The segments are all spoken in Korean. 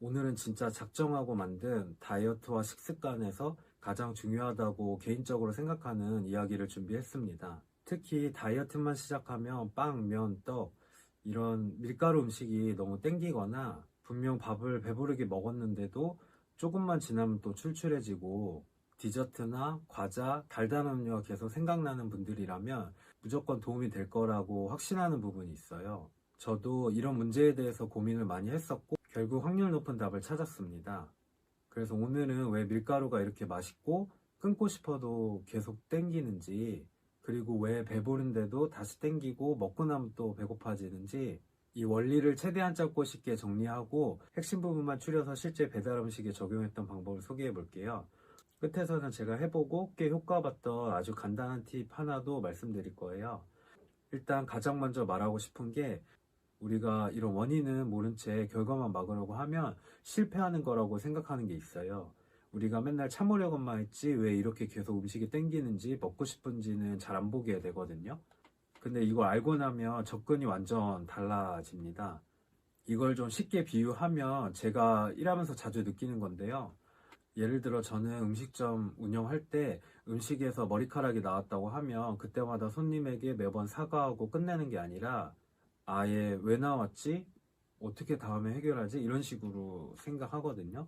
오늘은 진짜 작정하고 만든 다이어트와 식습관에서 가장 중요하다고 개인적으로 생각하는 이야기를 준비했습니다. 특히 다이어트만 시작하면 빵, 면, 떡 이런 밀가루 음식이 너무 땡기거나 분명 밥을 배부르게 먹었는데도 조금만 지나면 또 출출해지고 디저트나 과자, 달달한 음료가 계속 생각나는 분들이라면 무조건 도움이 될 거라고 확신하는 부분이 있어요. 저도 이런 문제에 대해서 고민을 많이 했었고 결국 확률 높은 답을 찾았습니다. 그래서 오늘은 왜 밀가루가 이렇게 맛있고 끊고 싶어도 계속 땡기는지, 그리고 왜 배부른데도 다시 땡기고 먹고 나면 또 배고파지는지, 이 원리를 최대한 짧고 쉽게 정리하고 핵심 부분만 추려서 실제 배달 음식에 적용했던 방법을 소개해 볼게요. 끝에서는 제가 해보고 꽤 효과 봤던 아주 간단한 팁 하나도 말씀드릴 거예요. 일단 가장 먼저 말하고 싶은 게, 우리가 이런 원인은 모른 채 결과만 막으려고 하면 실패하는 거라고 생각하는 게 있어요. 우리가 맨날 참으려고만 했지 왜 이렇게 계속 음식이 땡기는지 먹고 싶은지는 잘 안 보게 되거든요. 근데 이걸 알고 나면 접근이 완전 달라집니다. 이걸 좀 쉽게 비유하면 제가 일하면서 자주 느끼는 건데요. 예를 들어 저는 음식점 운영할 때 음식에서 머리카락이 나왔다고 하면 그때마다 손님에게 매번 사과하고 끝내는 게 아니라 아예 왜 나왔지? 어떻게 다음에 해결하지? 이런 식으로 생각하거든요.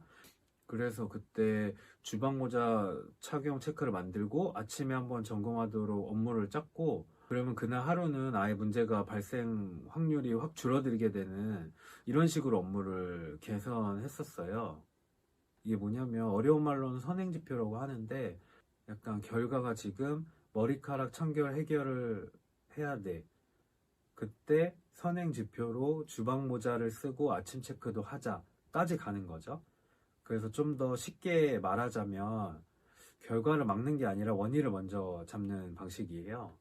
그래서 그때 주방 모자 착용 체크를 만들고 아침에 한번 점검하도록 업무를 짰고, 그러면 그날 하루는 아예 문제가 발생 확률이 확 줄어들게 되는 이런 식으로 업무를 개선했었어요. 이게 뭐냐면 어려운 말로는 선행지표라고 하는데, 약간 결과가 지금 머리카락 청결 해결을 해야 돼. 그때 선행지표로 주방 모자를 쓰고 아침 체크도 하자까지 가는 거죠. 그래서 좀 더 쉽게 말하자면 결과를 막는 게 아니라 원인을 먼저 잡는 방식이에요.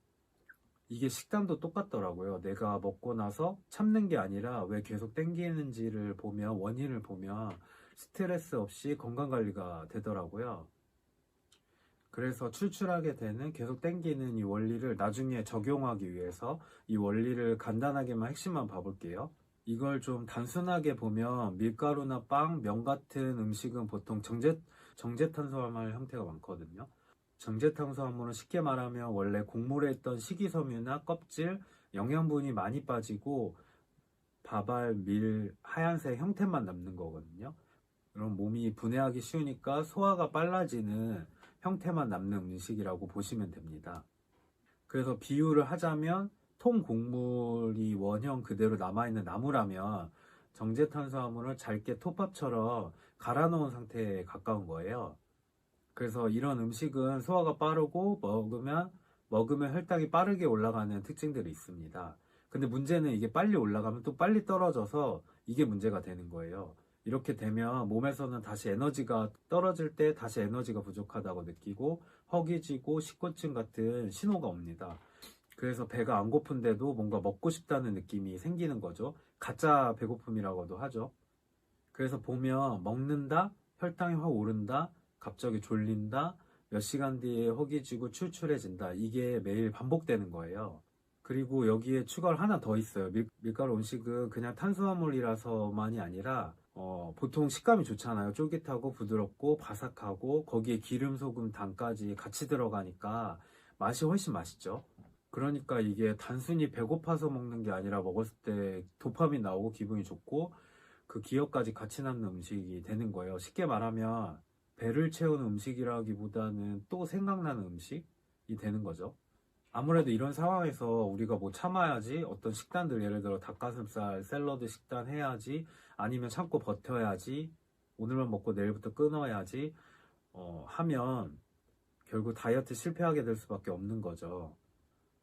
이게 식단도 똑같더라고요. 내가 먹고 나서 참는 게 아니라 왜 계속 땡기는지를 보면, 원인을 보면 스트레스 없이 건강 관리가 되더라고요. 그래서 출출하게 되는, 계속 땡기는 이 원리를 나중에 적용하기 위해서 이 원리를 간단하게만 핵심만 봐볼게요. 이걸 좀 단순하게 보면 밀가루나 빵, 면 같은 음식은 보통 정제탄수화물 형태가 많거든요. 정제탄수화물은 쉽게 말하면 원래 곡물에 있던 식이섬유나 껍질, 영양분이 많이 빠지고 밥알, 밀, 하얀색 형태만 남는 거거든요. 그럼 몸이 분해하기 쉬우니까 소화가 빨라지는 형태만 남는 음식이라고 보시면 됩니다. 그래서 비유를 하자면 통곡물이 원형 그대로 남아있는 나무라면 정제탄수화물을 잘게 톱밥처럼 갈아 놓은 상태에 가까운 거예요. 그래서 이런 음식은 소화가 빠르고 먹으면 혈당이 빠르게 올라가는 특징들이 있습니다. 근데 문제는 이게 빨리 올라가면 또 빨리 떨어져서 이게 문제가 되는 거예요. 이렇게 되면 몸에서는 다시 에너지가 떨어질 때 다시 에너지가 부족하다고 느끼고 허기지고 식곤증 같은 신호가 옵니다. 그래서 배가 안 고픈데도 뭔가 먹고 싶다는 느낌이 생기는 거죠. 가짜 배고픔이라고도 하죠. 그래서 보면 먹는다, 혈당이 확 오른다, 갑자기 졸린다, 몇 시간 뒤에 허기지고 출출해진다. 이게 매일 반복되는 거예요. 그리고 여기에 추가로 하나 더 있어요. 밀가루 음식은 그냥 탄수화물이라서만이 아니라 보통 식감이 좋잖아요. 쫄깃하고 부드럽고 바삭하고 거기에 기름, 소금, 당까지 같이 들어가니까 맛이 훨씬 맛있죠. 그러니까 이게 단순히 배고파서 먹는 게 아니라 먹었을 때 도파민 나오고 기분이 좋고 그 기억까지 같이 남는 음식이 되는 거예요. 쉽게 말하면 배를 채우는 음식이라기보다는 또 생각나는 음식이 되는 거죠. 아무래도 이런 상황에서 우리가 뭐 참아야지, 어떤 식단들 예를 들어 닭가슴살 샐러드 식단 해야지, 아니면 참고 버텨야지, 오늘만 먹고 내일부터 끊어야지 하면 결국 다이어트 실패하게 될 수밖에 없는 거죠.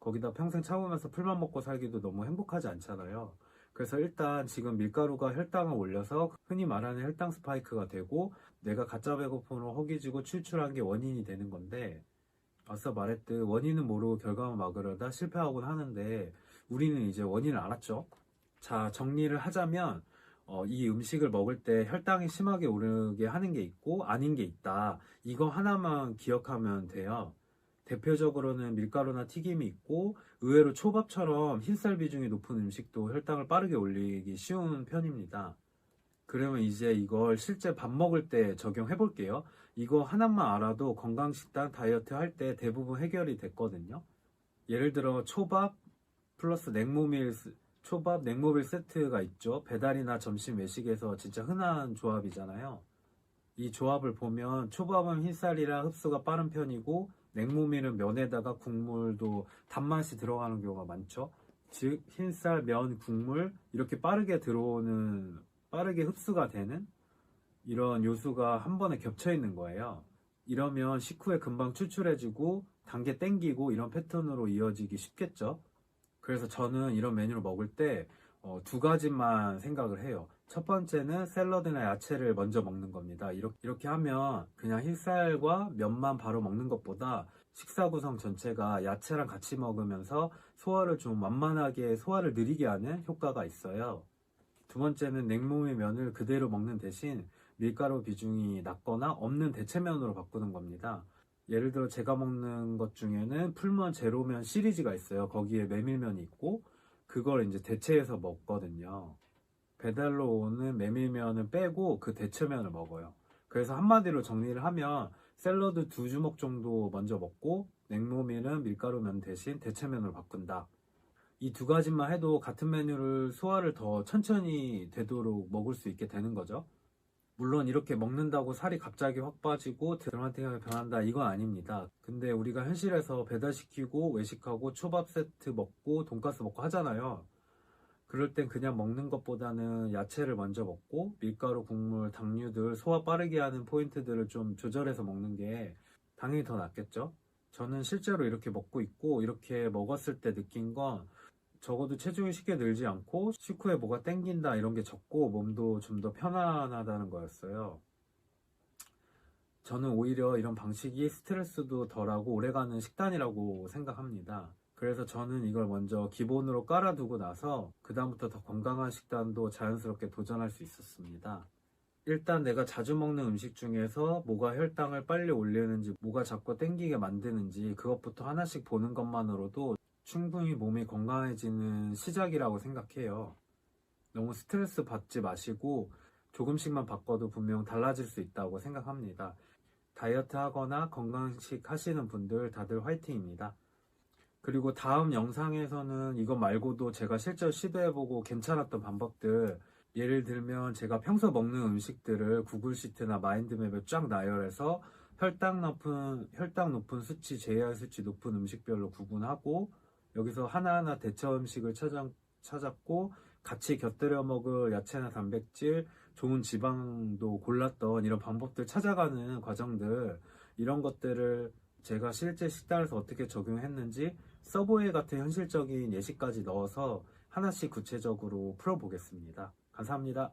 거기다 평생 참으면서 풀만 먹고 살기도 너무 행복하지 않잖아요. 그래서 일단 지금 밀가루가 혈당을 올려서 흔히 말하는 혈당 스파이크가 되고 내가 가짜 배고픔으로 허기지고 출출한 게 원인이 되는 건데, 앞서 말했듯 원인은 모르고 결과만 막으려다 실패하곤 하는데 우리는 이제 원인을 알았죠. 자, 정리를 하자면 이 음식을 먹을 때 혈당이 심하게 오르게 하는 게 있고 아닌 게 있다. 이거 하나만 기억하면 돼요. 대표적으로는 밀가루나 튀김이 있고, 의외로 초밥처럼 흰쌀 비중이 높은 음식도 혈당을 빠르게 올리기 쉬운 편입니다. 그러면 이제 이걸 실제 밥 먹을 때 적용해 볼게요. 이거 하나만 알아도 건강식단 다이어트 할 때 대부분 해결이 됐거든요. 예를 들어 초밥 플러스 초밥 냉모밀 세트가 있죠. 배달이나 점심 외식에서 진짜 흔한 조합이잖아요. 이 조합을 보면 초밥은 흰쌀이라 흡수가 빠른 편이고 냉모밀은 면에다가 국물도 단맛이 들어가는 경우가 많죠. 즉 흰쌀, 면, 국물 이렇게 빠르게 흡수가 되는 이런 요소가 한 번에 겹쳐 있는 거예요. 이러면 식후에 금방 추출해지고 단계 땡기고 이런 패턴으로 이어지기 쉽겠죠. 그래서 저는 이런 메뉴를 먹을 때 두 가지만 생각을 해요. 첫 번째는 샐러드나 야채를 먼저 먹는 겁니다. 이렇게 하면 그냥 흰쌀과 면만 바로 먹는 것보다 식사 구성 전체가 야채랑 같이 먹으면서 소화를 느리게 하는 효과가 있어요. 두 번째는 냉모밀 면을 그대로 먹는 대신 밀가루 비중이 낮거나 없는 대체면으로 바꾸는 겁니다. 예를 들어 제가 먹는 것 중에는 풀면 제로면 시리즈가 있어요. 거기에 메밀면이 있고 그걸 이제 대체해서 먹거든요. 배달로 오는 메밀면을 빼고 그 대체면을 먹어요. 그래서 한마디로 정리를 하면 샐러드 2주먹 정도 먼저 먹고 냉모밀은 밀가루면 대신 대체면으로 바꾼다. 이 두 가지만 해도 같은 메뉴를 소화를 더 천천히 되도록 먹을 수 있게 되는 거죠. 물론 이렇게 먹는다고 살이 갑자기 확 빠지고 드라마틱하게 변한다 이건 아닙니다. 근데 우리가 현실에서 배달시키고 외식하고 초밥 세트 먹고 돈가스 먹고 하잖아요. 그럴 땐 그냥 먹는 것보다는 야채를 먼저 먹고 밀가루, 국물, 당류들 소화 빠르게 하는 포인트들을 좀 조절해서 먹는 게 당연히 더 낫겠죠. 저는 실제로 이렇게 먹고 있고 이렇게 먹었을 때 느낀 건 적어도 체중이 쉽게 늘지 않고 식후에 뭐가 땡긴다 이런 게 적고 몸도 좀 더 편안하다는 거였어요. 저는 오히려 이런 방식이 스트레스도 덜하고 오래가는 식단이라고 생각합니다. 그래서 저는 이걸 먼저 기본으로 깔아두고 나서 그다음부터 더 건강한 식단도 자연스럽게 도전할 수 있었습니다. 일단 내가 자주 먹는 음식 중에서 뭐가 혈당을 빨리 올리는지 뭐가 자꾸 땡기게 만드는지 그것부터 하나씩 보는 것만으로도 충분히 몸이 건강해지는 시작이라고 생각해요. 너무 스트레스 받지 마시고 조금씩만 바꿔도 분명 달라질 수 있다고 생각합니다. 다이어트 하거나 건강식 하시는 분들 다들 화이팅입니다. 그리고 다음 영상에서는 이거 말고도 제가 실제로 시도해보고 괜찮았던 방법들, 예를 들면 제가 평소 먹는 음식들을 구글 시트나 마인드맵에 쫙 나열해서 혈당 높은 수치, 제한 수치 높은 음식별로 구분하고 여기서 하나하나 대처 음식을 찾았고 같이 곁들여 먹을 야채나 단백질, 좋은 지방도 골랐던 이런 방법들 찾아가는 과정들, 이런 것들을 제가 실제 식단에서 어떻게 적용했는지 서브웨이 같은 현실적인 예시까지 넣어서 하나씩 구체적으로 풀어보겠습니다. 감사합니다.